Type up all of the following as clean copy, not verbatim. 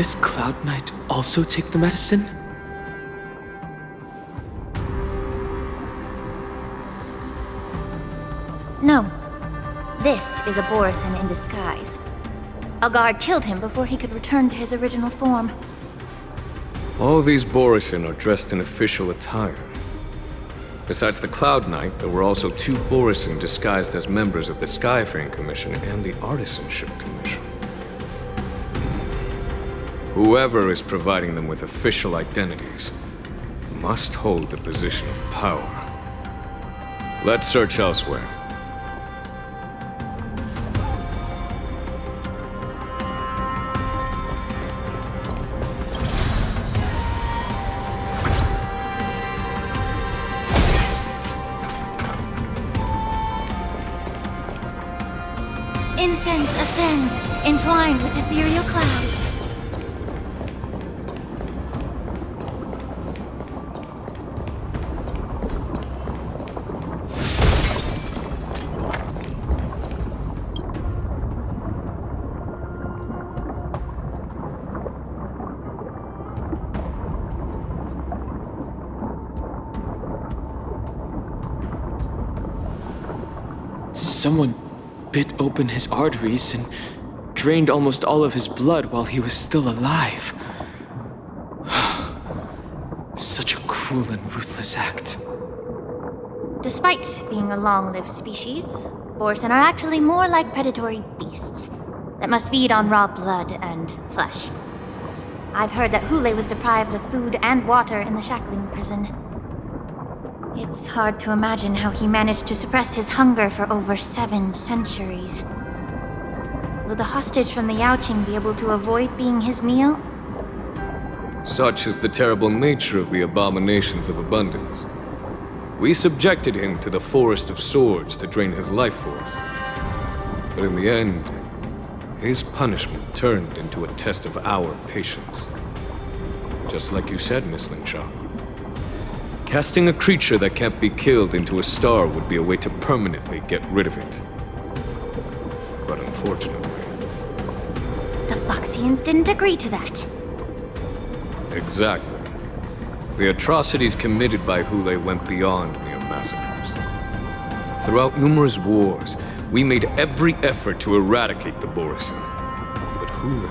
this Cloud Knight also take the medicine? No. This is a Borisin in disguise. A guard killed him before he could return to his original form. All these Borisin are dressed in official attire. Besides the Cloud Knight, there were also 2 Borisin disguised as members of the Skyfaring Commission and the Artisanship Commission. Whoever is providing them with official identities must hold the position of power. Let's search elsewhere. Incense ascends, entwined with ethereal clouds. Someone bit open his arteries and drained almost all of his blood while he was still alive. Such a cruel and ruthless act. Despite being a long-lived species, Borisin are actually more like predatory beasts that must feed on raw blood and flesh. I've heard that Hule was deprived of food and water in the shackling prison. It's hard to imagine how he managed to suppress his hunger for over 7 centuries. Will the hostage from the Yaoqing be able to avoid being his meal? Such is the terrible nature of the abominations of abundance. We subjected him to the Forest of Swords to drain his life force. But in the end, his punishment turned into a test of our patience. Just like you said, Miss Linshaw. Casting a creature that can't be killed into a star would be a way to permanently get rid of it. But unfortunately... The Foxians didn't agree to that. Exactly. The atrocities committed by Hule went beyond mere massacres. Throughout numerous wars, we made every effort to eradicate the Borisin. But Hule,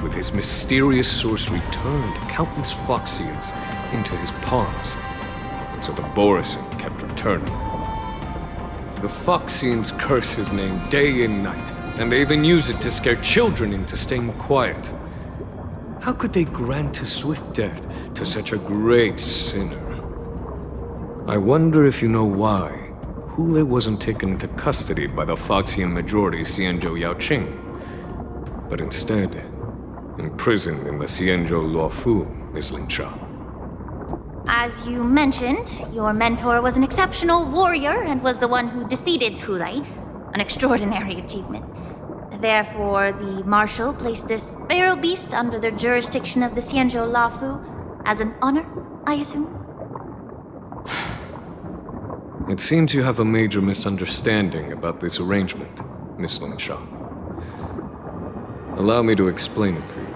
with his mysterious sorcery, turned countless Foxians into his pawns. So the Borisin kept returning. The Foxians curse his name day and night, and they even use it to scare children into staying quiet. How could they grant a swift death to such a great sinner? I wonder if you know why Hule wasn't taken into custody by the Foxian majority Xianzhou Yaoqing, but instead imprisoned in the Xianzhou Luofu, Miss Linshaw. As you mentioned, your mentor was an exceptional warrior and was the one who defeated Hule, an extraordinary achievement. Therefore, the Marshal placed this feral beast under the jurisdiction of the Xianzhou Luofu as an honor, I assume? It seems you have a major misunderstanding about this arrangement, Miss Linshaw. Allow me to explain it to you.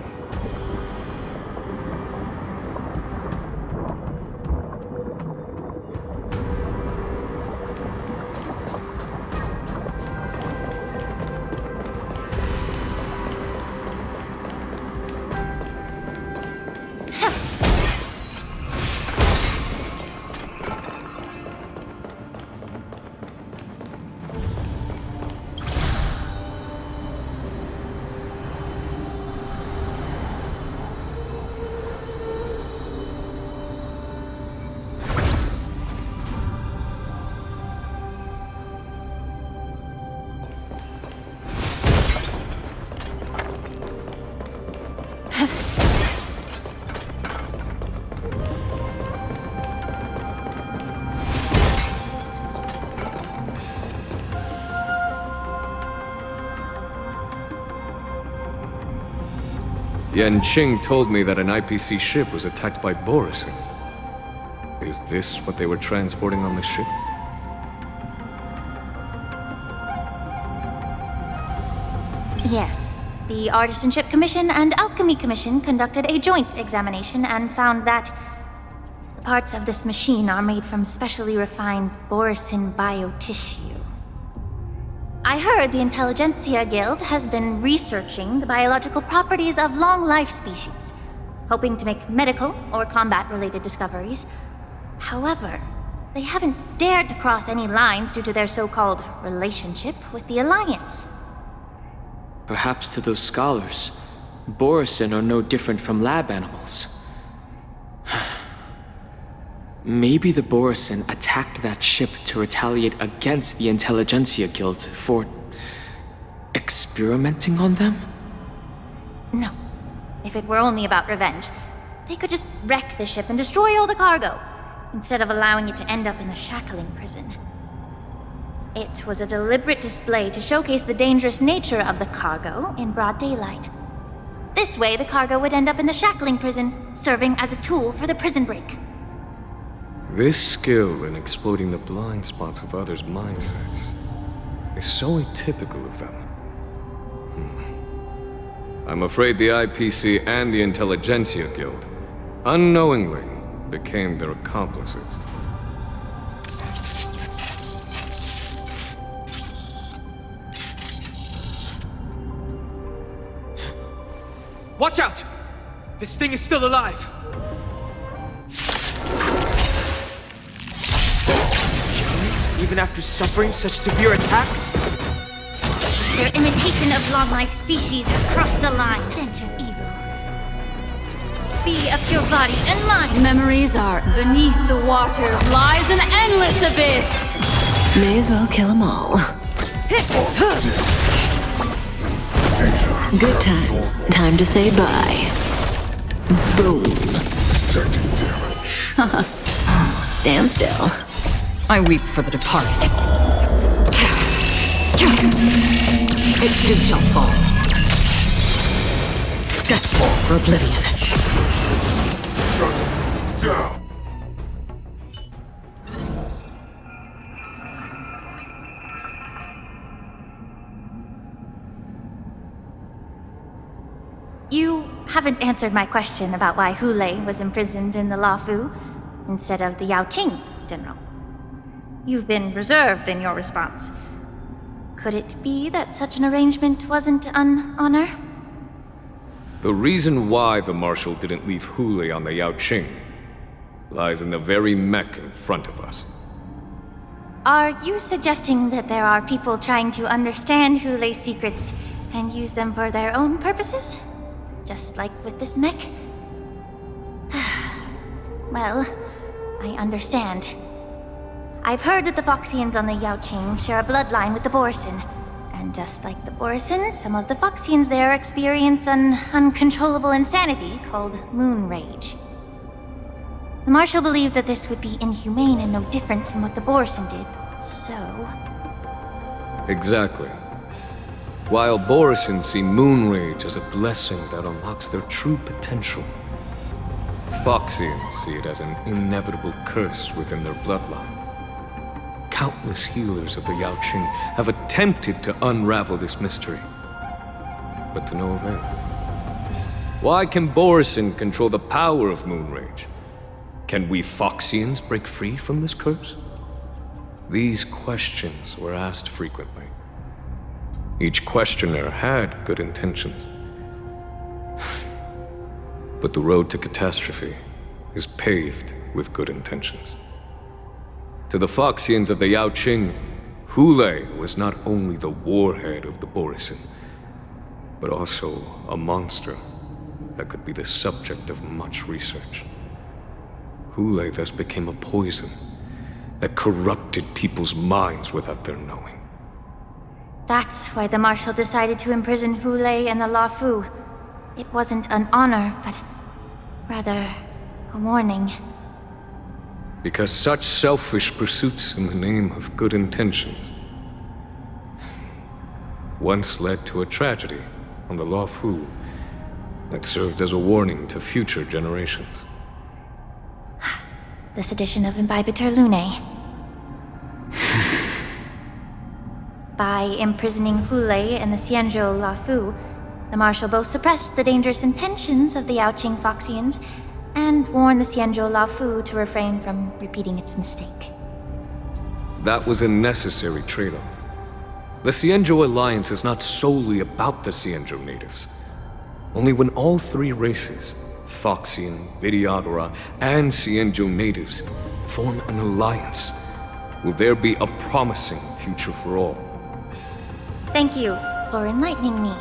Yanqing told me that an IPC ship was attacked by Borisin. Is this what they were transporting on the ship? Yes. The Artisanship Commission and Alchemy Commission conducted a joint examination and found that the parts of this machine are made from specially refined Borisin biotissue. I heard the Intelligentsia Guild has been researching the biological properties of long-life species, hoping to make medical or combat-related discoveries. However, they haven't dared to cross any lines due to their so-called relationship with the Alliance. Perhaps to those scholars, Borisin are no different from lab animals. Maybe the Borisin attacked that ship to retaliate against the Intelligentsia Guild for experimenting on them? No. If it were only about revenge, they could just wreck the ship and destroy all the cargo, instead of allowing it to end up in the shackling prison. It was a deliberate display to showcase the dangerous nature of the cargo in broad daylight. This way, the cargo would end up in the shackling prison, serving as a tool for the prison break. This skill in exploiting the blind spots of others' mindsets is so atypical of them. I'm afraid the IPC and the Intelligentsia Guild unknowingly became their accomplices. Watch out! This thing is still alive! Even after suffering such severe attacks? Their imitation of long-life species has crossed the line. Stench of evil. Be of your body and mind. Memories are beneath the waters lies an endless abyss. May as well kill them all. Good times. Time to say bye. Boom. Stand still. I weep for the departed. It too shall fall. Destined for oblivion. Shut down. You haven't answered my question about why Hule was imprisoned in the Luofu instead of the Yaoqing, General. You've been reserved in your response. Could it be that such an arrangement wasn't an honor? The reason why the Marshal didn't leave Hule on the Yaoqing lies in the very mech in front of us. Are you suggesting that there are people trying to understand Hule's secrets and use them for their own purposes? Just like with this mech? Well, I understand. I've heard that the Foxians on the Yaoqing share a bloodline with the Borisin. And just like the Borisin, some of the Foxians there experience an uncontrollable insanity called moon rage. The Marshal believed that this would be inhumane and no different from what the Borisin did, so... Exactly. While Borisin see moon rage as a blessing that unlocks their true potential, Foxians see it as an inevitable curse within their bloodline. Countless healers of the Yaoqing have attempted to unravel this mystery, but to no avail. Why can Borisin control the power of moon rage? Can we Foxians break free from this curse? These questions were asked frequently. Each questioner had good intentions. But the road to catastrophe is paved with good intentions. To the Foxians of the Yaoqing, Hule was not only the warhead of the Borisin, but also a monster that could be the subject of much research. Hule thus became a poison that corrupted people's minds without their knowing. That's why the Marshal decided to imprison Hule and the Luofu. It wasn't an honor, but rather a warning. Because such selfish pursuits in the name of good intentions once led to a tragedy on the Luofu that served as a warning to future generations. The sedition of Imbibitor Lunae. By imprisoning Hule and the Xianzhou Luofu, The Marshal both suppressed the dangerous intentions of the Yaoqing Foxians and warned the Xianzhou Luofu to refrain from repeating its mistake. That was a necessary trade-off. The Xianzhou alliance is not solely about the Xianzhou natives. Only when all three races, Foxian, Vidyadhara, and Xianzhou natives, form an alliance, will there be a promising future for all. Thank you for enlightening me.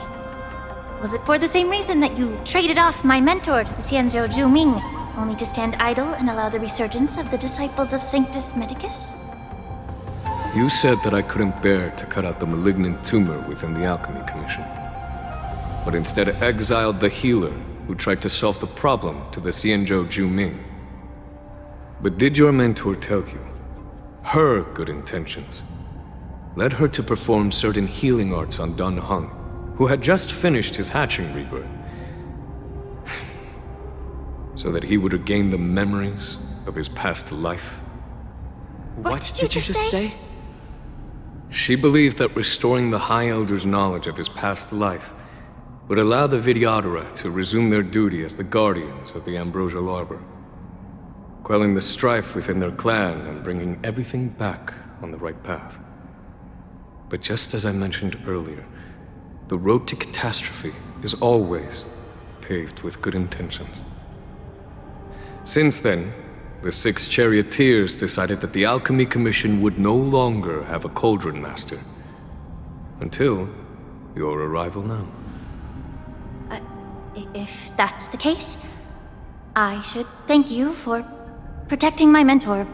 Was it for the same reason that you traded off my mentor to the Xianzhou Zhuming, only to stand idle and allow the resurgence of the disciples of Sanctus Medicus? You said that I couldn't bear to cut out the malignant tumor within the Alchemy Commission, but instead exiled the healer who tried to solve the problem to the Xianzhou Zhuming. But did your mentor tell you her good intentions led her to perform certain healing arts on Dun Hung, who had just finished his hatching rebirth, so that he would regain the memories of his past life? What did you just say? She believed that restoring the High Elder's knowledge of his past life would allow the Vidyadhara to resume their duty as the guardians of the Ambrosial Arbor, quelling the strife within their clan and bringing everything back on the right path. But just as I mentioned earlier, the road to catastrophe is always paved with good intentions. Since then, the 6 charioteers decided that the Alchemy Commission would no longer have a cauldron master. Until your arrival now. If that's the case, I should thank you for protecting my mentor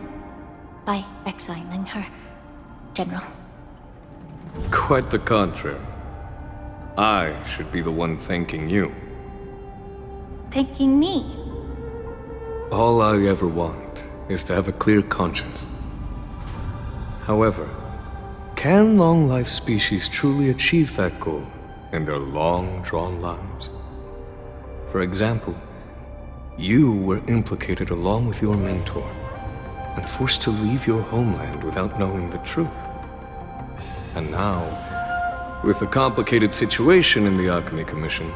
by exiling her, General. Quite the contrary. I should be the one thanking you. Thanking me? All I ever want is to have a clear conscience. However, can long-life species truly achieve that goal in their long-drawn lives? For example, you were implicated along with your mentor and forced to leave your homeland without knowing the truth. And now, with the complicated situation in the Alchemy Commission,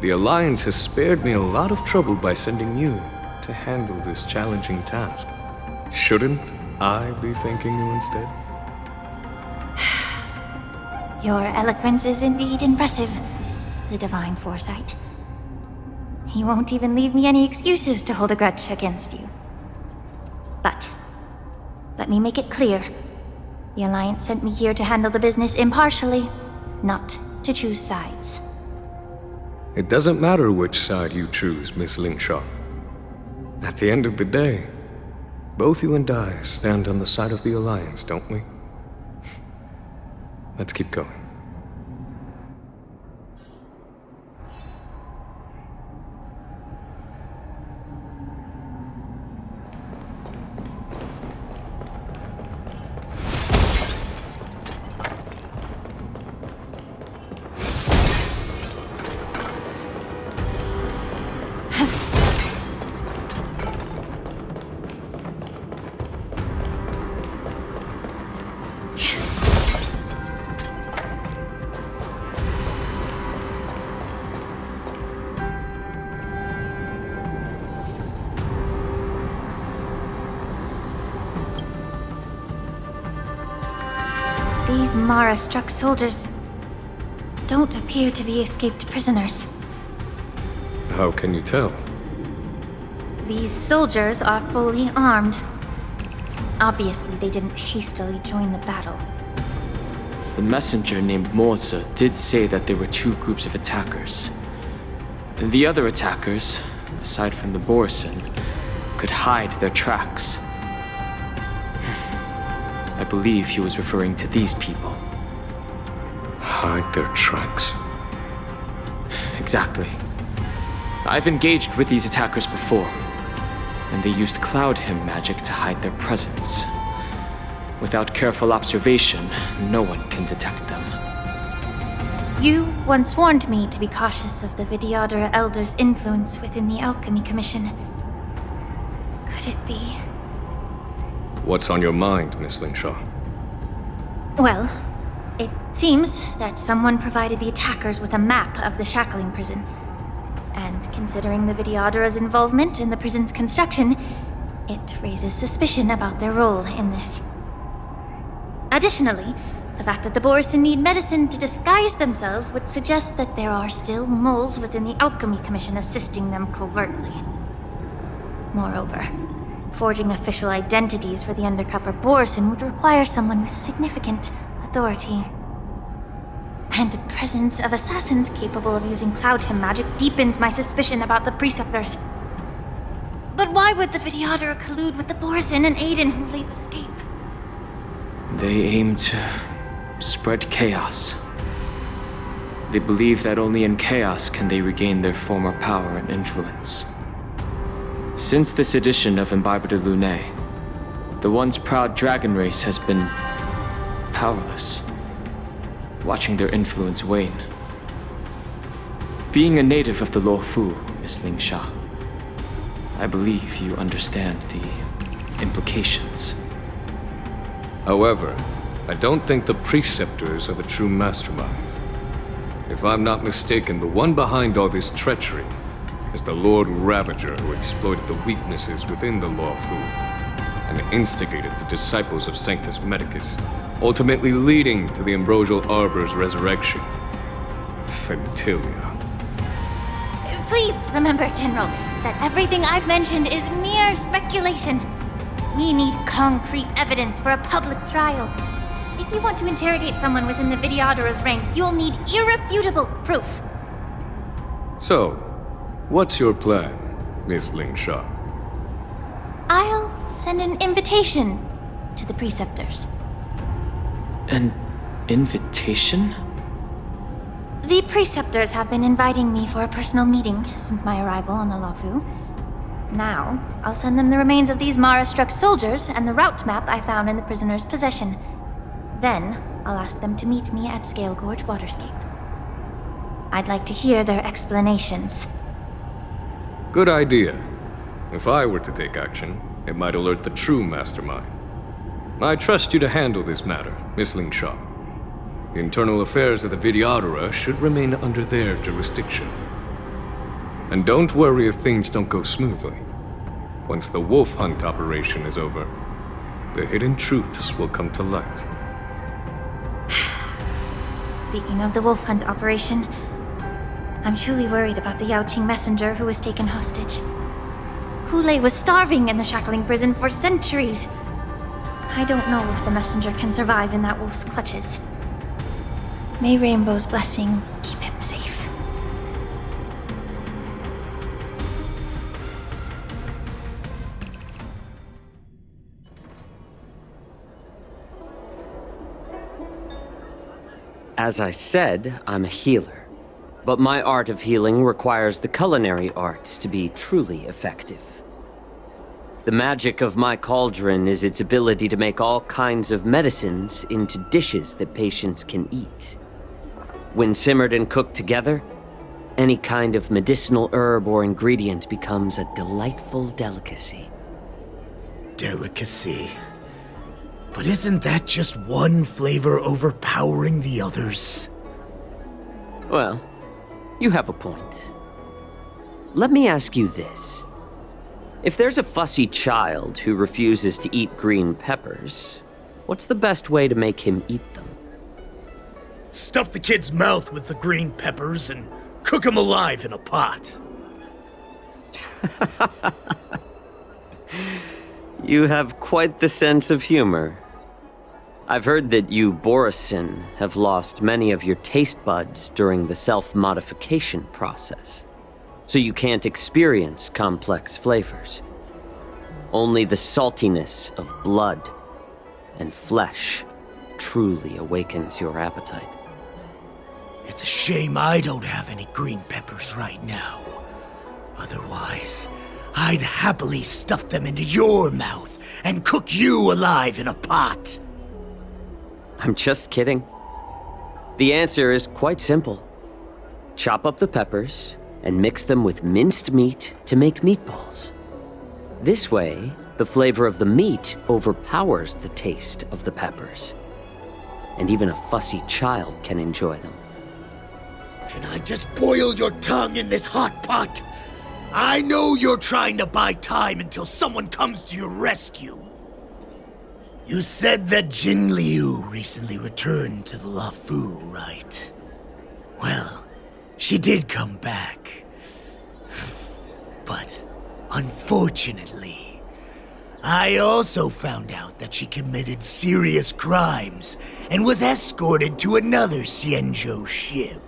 the Alliance has spared me a lot of trouble by sending you to handle this challenging task. Shouldn't I be thanking you instead? Your eloquence is indeed impressive, the divine foresight. You won't even leave me any excuses to hold a grudge against you. But, let me make it clear. The Alliance sent me here to handle the business impartially, not to choose sides. It doesn't matter which side you choose, Miss Lingshaw. At the end of the day, both you and I stand on the side of the Alliance, don't we? Let's keep going. These Mara-struck soldiers don't appear to be escaped prisoners. How can you tell? These soldiers are fully armed. Obviously, they didn't hastily join the battle. The messenger named Moza did say that there were 2 groups of attackers. And the other attackers, aside from the Borison, could hide their tracks. I believe he was referring to these people. Hide their tracks? Exactly. I've engaged with these attackers before, and they used Cloud Hymn magic to hide their presence. Without careful observation, no one can detect them. You once warned me to be cautious of the Vidyadhara Elder's influence within the Alchemy Commission. Could it be? What's on your mind, Miss Lingshaw? Well, It seems that someone provided the attackers with a map of the shackling prison. And considering the Videodara's involvement in the prison's construction, it raises suspicion about their role in this. Additionally, the fact that the Borison need medicine to disguise themselves would suggest that there are still moles within the Alchemy Commission assisting them covertly. Moreover, forging official identities for the undercover Borison would require someone with significant authority. And the presence of assassins capable of using Cloudhim magic deepens my suspicion about the Preceptors. But why would the Videodara collude with the Borison and aid in Hulei's escape? They aim to spread chaos. They believe that only in chaos can they regain their former power and influence. Since this edition of Imbibe de Lune, the once proud dragon race has been powerless, watching their influence wane. Being a native of the Luofu, Miss Lingsha, I believe you understand the implications. However, I don't think the Preceptors are the true masterminds. If I'm not mistaken, the one behind all this treachery is the Lord Ravager who exploited the weaknesses within the Luofu and instigated the disciples of Sanctus Medicus, ultimately leading to the Ambrosial Arbor's resurrection. Fentilia. Please remember, General, that everything I've mentioned is mere speculation. We need concrete evidence for a public trial. If you want to interrogate someone within the Videodara's ranks, you'll need irrefutable proof. So, what's your plan, Miss Lingsha? I'll send an invitation to the Preceptors. An invitation? The Preceptors have been inviting me for a personal meeting since my arrival on the Luofu. Now, I'll send them the remains of these Mara-struck soldiers and the route map I found in the prisoner's possession. Then, I'll ask them to meet me at Scale Gorge Waterscape. I'd like to hear their explanations. Good idea. If I were to take action, it might alert the true mastermind. I trust you to handle this matter, Miss Lingsha. The internal affairs of the Videodara should remain under their jurisdiction. And don't worry if things don't go smoothly. Once the wolf hunt operation is over, the hidden truths will come to light. Speaking of the wolf hunt operation, I'm truly worried about the Yaoqing messenger who was taken hostage. Hulei was starving in the shackling prison for centuries. I don't know if the messenger can survive in that wolf's clutches. May Rainbow's blessing keep him safe. As I said, I'm a healer. But my art of healing requires the culinary arts to be truly effective. The magic of my cauldron is its ability to make all kinds of medicines into dishes that patients can eat. When simmered and cooked together, any kind of medicinal herb or ingredient becomes a delightful delicacy. Delicacy. But isn't that just one flavor overpowering the others? Well, you have a point. Let me ask you this. If there's a fussy child who refuses to eat green peppers, what's the best way to make him eat them? Stuff the kid's mouth with the green peppers and cook him alive in a pot. You have quite the sense of humor. I've heard that you, Borison, have lost many of your taste buds during the self-modification process, so you can't experience complex flavors. Only the saltiness of blood and flesh truly awakens your appetite. It's a shame I don't have any green peppers right now. Otherwise, I'd happily stuff them into your mouth and cook you alive in a pot. I'm just kidding. The answer is quite simple. Chop up the peppers and mix them with minced meat to make meatballs. This way, the flavor of the meat overpowers the taste of the peppers. and even a fussy child can enjoy them. Can I just boil your tongue in this hot pot? I know you're trying to buy time until someone comes to your rescue. You said that Jin Liu recently returned to the Luofu, right? Well, she did come back. But, unfortunately, I also found out that she committed serious crimes and was escorted to another Xianzhou ship.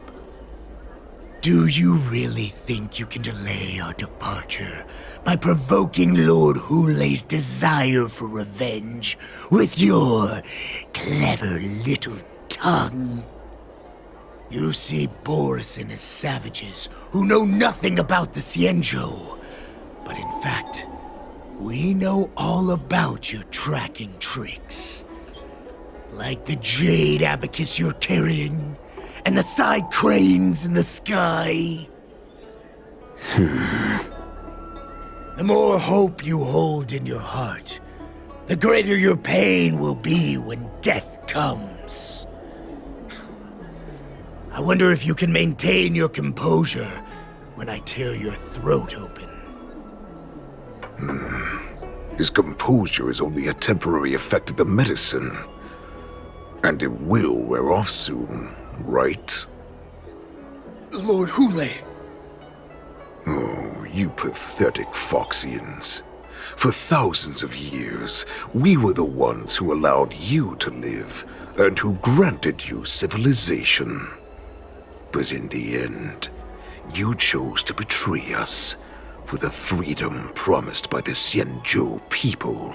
Do you really think you can delay our departure by provoking Lord Hulei's desire for revenge with your clever little tongue? You see Borison as savages who know nothing about the Xianzhou, but in fact, we know all about your tracking tricks. Like the jade abacus you're carrying, and the side cranes in the sky. The more hope you hold in your heart, the greater your pain will be when death comes. I wonder if you can maintain your composure when I tear your throat open. His composure is only a temporary effect of the medicine. And it will wear off soon, right? Lord Hulei! Oh, you pathetic Foxians. For thousands of years, we were the ones who allowed you to live, and who granted you civilization. But in the end, you chose to betray us for the freedom promised by the Xianzhou people.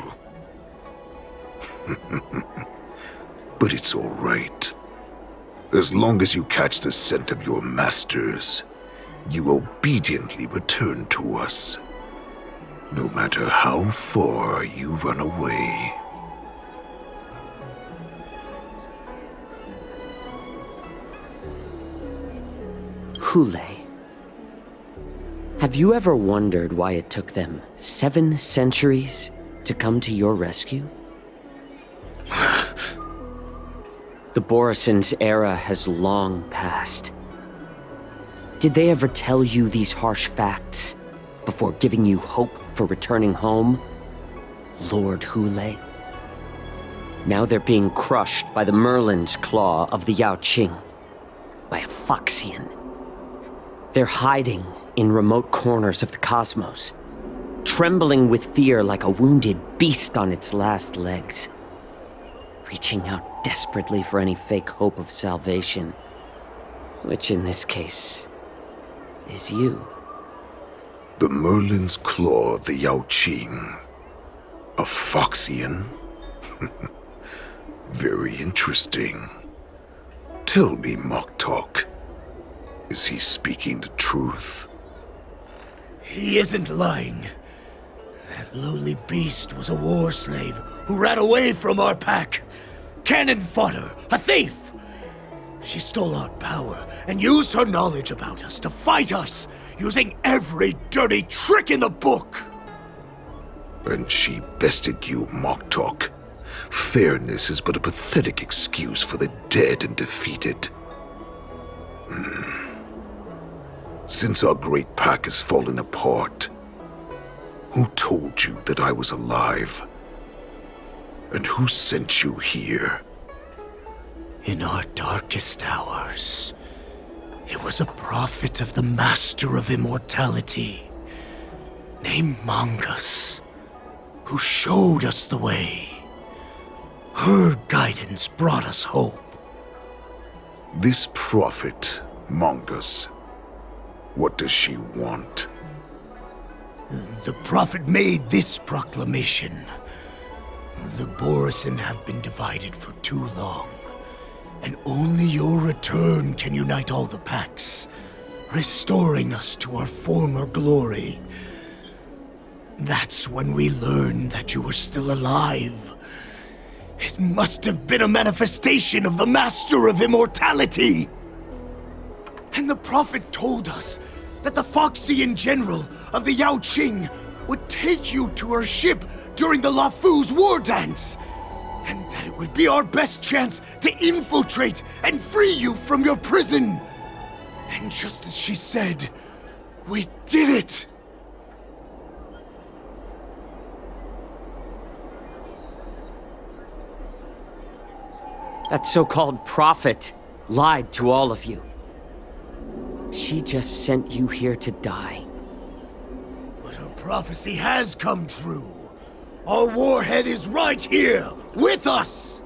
But it's all right. As long as you catch the scent of your masters, you obediently return to us. No matter how far you run away. Hulei. Have you ever wondered why it took them 7 centuries to come to your rescue? The Borison's era has long passed. Did they ever tell you these harsh facts before giving you hope for returning home, Lord Hulei? Now they're being crushed by the Merlin's claw of the Yaoqing, by a Foxian. They're hiding in remote corners of the cosmos, trembling with fear like a wounded beast on its last legs, reaching out desperately for any fake hope of salvation, which in this case is you. The Merlin's claw of the Yaoqing. A Foxian? Very interesting. Tell me, Moktok, is he speaking the truth? He isn't lying. That lowly beast was a war slave who ran away from our pack. Cannon fodder, a thief! She stole our power and used her knowledge about us to fight us, using every dirty trick in the book! And she bested you, Moktok. Fairness is but a pathetic excuse for the dead and defeated. Since our great pack has fallen apart, who told you that I was alive? And who sent you here? In our darkest hours, it was a prophet of the Master of Immortality, named Mongus, who showed us the way. Her guidance brought us hope. This prophet, Mongus, what does she want? The prophet made this proclamation. The Borison have been divided for too long, and only your return can unite all the packs, restoring us to our former glory. That's when we learned that you were still alive. It must have been a manifestation of the Master of Immortality! And the prophet told us that the Foxian general of the Yaoqing would take you to her ship during the Luofu's war dance. and that it would be our best chance to infiltrate and free you from your prison. And just as she said, we did it! That so-called prophet lied to all of you. She just sent you here to die. But her prophecy has come true. Our warhead is right here, with us!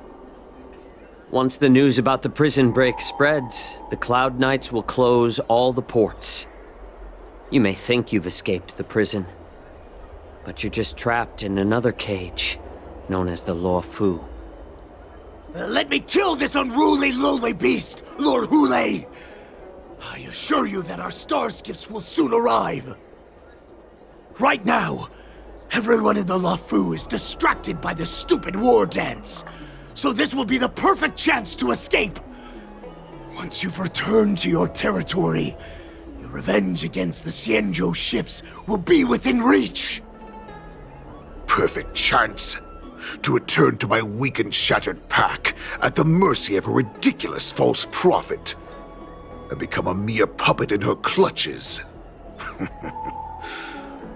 Once the news about the prison break spreads, the Cloud Knights will close all the ports. You may think you've escaped the prison, but you're just trapped in another cage, known as the Luofu. Let me kill this unruly, lowly beast, Lord Hule! I assure you that our star skiffs will soon arrive. Right now, everyone in the Luofu is distracted by the stupid war dance, so this will be the perfect chance to escape. Once you've returned to your territory, your revenge against the Xianzhou ships will be within reach. Perfect chance to return to my weak and shattered pack at the mercy of a ridiculous false prophet and become a mere puppet in her clutches.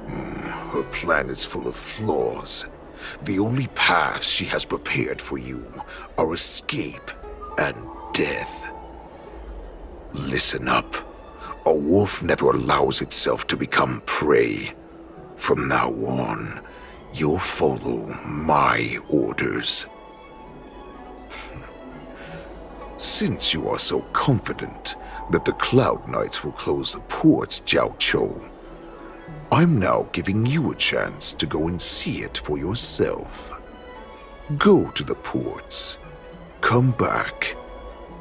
Her plan is full of flaws. The only paths she has prepared for you are escape and death. Listen up. A wolf never allows itself to become prey. From now on, you'll follow my orders. Since you are so confident that the Cloud Knights will close the ports, Xianzhou, I'm now giving you a chance to go and see it for yourself. Go to the ports, come back,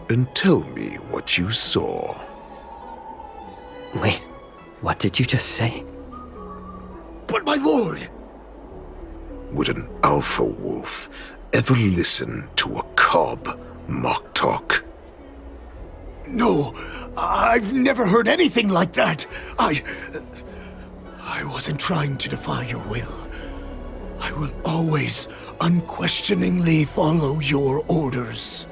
and tell me what you saw. Wait, what did you just say? But my lord! Would an alpha wolf ever listen to a cub mock talk? No, I've never heard anything like that. I wasn't trying to defy your will. I will always unquestioningly follow your orders.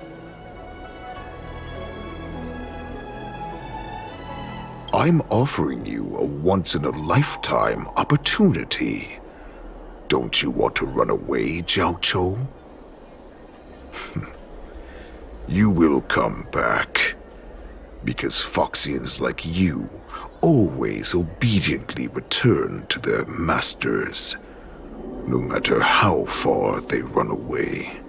I'm offering you a once-in-a-lifetime opportunity. Don't you want to run away, Xianzhou? You will come back. Because Foxians like you always obediently return to their masters, no matter how far they run away.